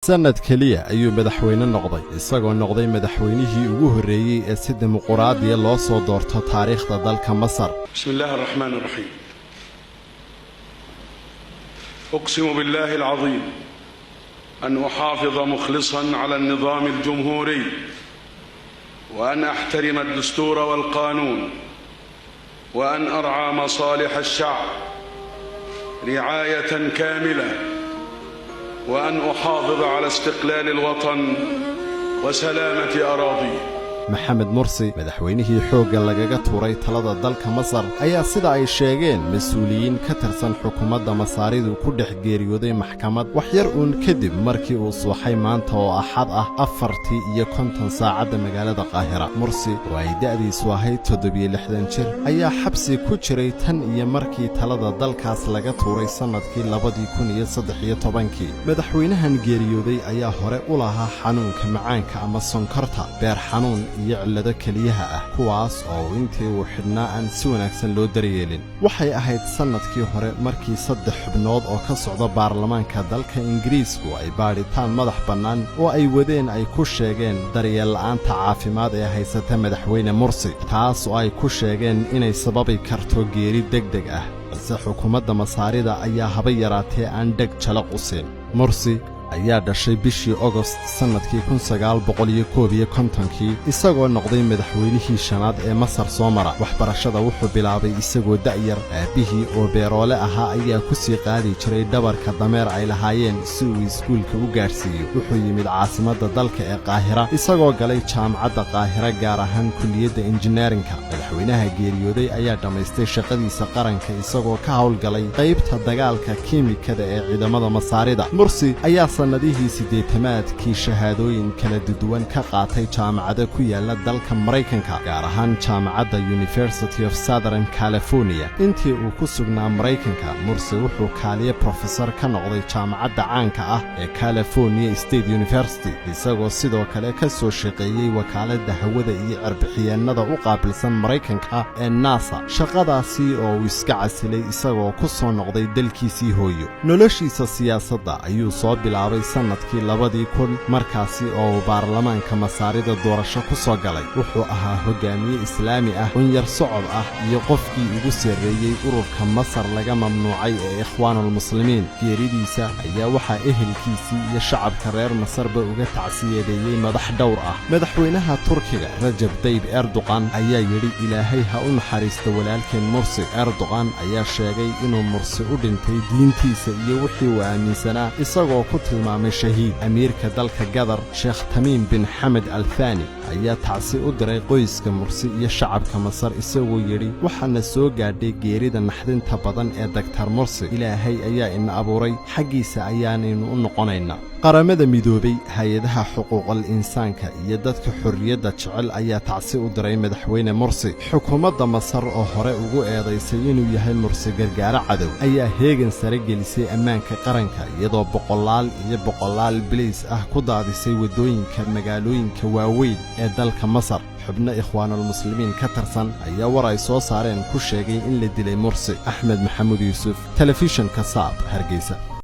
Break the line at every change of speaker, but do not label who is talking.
sanad kaliya ayuu madaxweyne noqday isagoo noqday madaxweynihii ugu horeeyay ee si dimuqraadi loo soo doorto taariikhda dalka Masar.
Bismillahir Rahmanir Rahim. أقسم بالله العظيم أن أحافظ مخلصا على النظام الجمهوري وأن أحترم الدستور والقانون وأن أرعى مصالح الشعب رعاية كاملة وأن أحافظ على استقلال الوطن وسلامة أراضيه.
maxamed mursi madaxweynihii xoogga lagaga tuuray talada dalka Masar ayaa sida ay sheegeen mas'uuliyiin ka tirsan xukuumadda Masaaridu ku dhex geeriyooday maxkamad wax yar uun kadib markii uu suuxay maanta oo Axad ah 4:50 saacada magaalada Qaahira. Mursi oo ay da'diisu ahayd 67 jir ayaa xabsi ku jiray tan iyo markii talada dalkaas laga tuuray sanadkii 2013. madaxweynahan geeriyooday ayaa hore u lahaa xanuunka macaanka ama sonkorta, beer xanuun iyo cillado kaliyaha ah kuwaas oo intii uu xidhnaa aan si wanaagsan loo daryeelin. waxay ahayd sanadkii hore markii 3 xubnood oo ka socda baarlamaanka dalka Ingiriisku ay baadhitaan madax bannaan oo ay wadeen ay ku sheegeen daryeel la'aanta caafimaad ee haysata madaxweyne Mursi, taas oo ay ku sheegeen inay sababi karto geeri degdeg ah. balse xukuumadda Masaarida ayaa haba yaraatee aan dheg jalaq u siin. Mursi ayaa dhashay bishii August sanadkii 1951 isagoo noqday madaxweynihii shanaad ee Masar soo mara. waxbarashada wuxuu bilaabay isagoo da'yar. aabihii oo beeroole ahaa ayaa ku sii qaadi jiray dhabarka dameer ay lahaayeen si uu iskuulka u gaarsiiyo. wuxuu yimid caasimadda dalka ee Qaahira isagoo galay jaamacadda Qaahira gaar ahaan kulliyadda injineerinka. madaxweynaha geeriyooday ayaa dhammaystay shaqadiisa qaranka isagoo ka howlgalay qaybta dagaalka kiimikada ee ciidamada Masaarida. Mursi ayaa sanadihii 80kii shahaadooyin kala duwan ka qaatay jaamacado ku yaala dalka Mareykanka, gaar ahaan jaamacadda University of Southern California. intii uu ku sugnaa Mareykanka, Mursi wuxuu kaaliye professor ka noqday jaamacadda caanka ah ee California State University, isagoo sidoo kale ka soo shaqeeyay wakaaladda hawada iyo cirbixiyeennada u qaabilsan Mareykanka ee NASA. shaqadaasi oo uu iska casilay isagoo ku soo noqday dalkiisii hooyo. noloshiisa siyaasadda ayuu soo bilaabay sanadkii 2000 markaasi oo baarlamaanka Masaarida doorasho ku soo galay. wuxuu ahaa hogaamiye islaami ah oo yar socod ah iyo qofkii ugu sareeyay ururka Masar laga mamnuucay ee Ikhwaanul Muslimiin. geeridiisa ayaa waxa ehelkiisii iyo shacabka reer Masarba uga tacsiyadeeyay madax dhowr ah. madaxweynaha Turkiga Recep Tayyip Erdogan ayaa yiri Ilaahay ha u naxariisto walaalkeen Mursi. Erdogan ayaa sheegay inuu Mursi u dhintay diintiisa iyo wixii uu aaminsanaa isagoo ku tilmaamay shahiid. amiirka dalka Qatar Sheikh Tamim bin Hamad Al Thani ayaa tacsi u diray qoyska Mursi iyo shacabka Masar isagoo yiri waxaana soo gaadhay geerida naxdinta badan ee Dr. Mursi. Ilaahay ayaa ina abuuray, xaqiisa ayaanaynu u noqonaynaa. qaramada midoobay, hay'adaha xuquuqul insaanka iyo dadka xorriyadda jecel ayaa tacsi u diray madaxweyne Mursi. xukuumadda Masar oo hore ugu eedaysay inuu yahay Mursi gargaaro cadow ayaa heegan sare gelisay ammaanka qaranka iyadoo boqolaal biliis ah ku daadisay wadooyinka magaalooyinka waaweyn ee dalka Masar. xubno Ikhwaanul Muslimiin ka tirsan ayaa war ay soo saareen ku sheegay in la dilay Mursi. Axmed Maxamuud Yuusuf, telefishinka Saab, Hargeysa.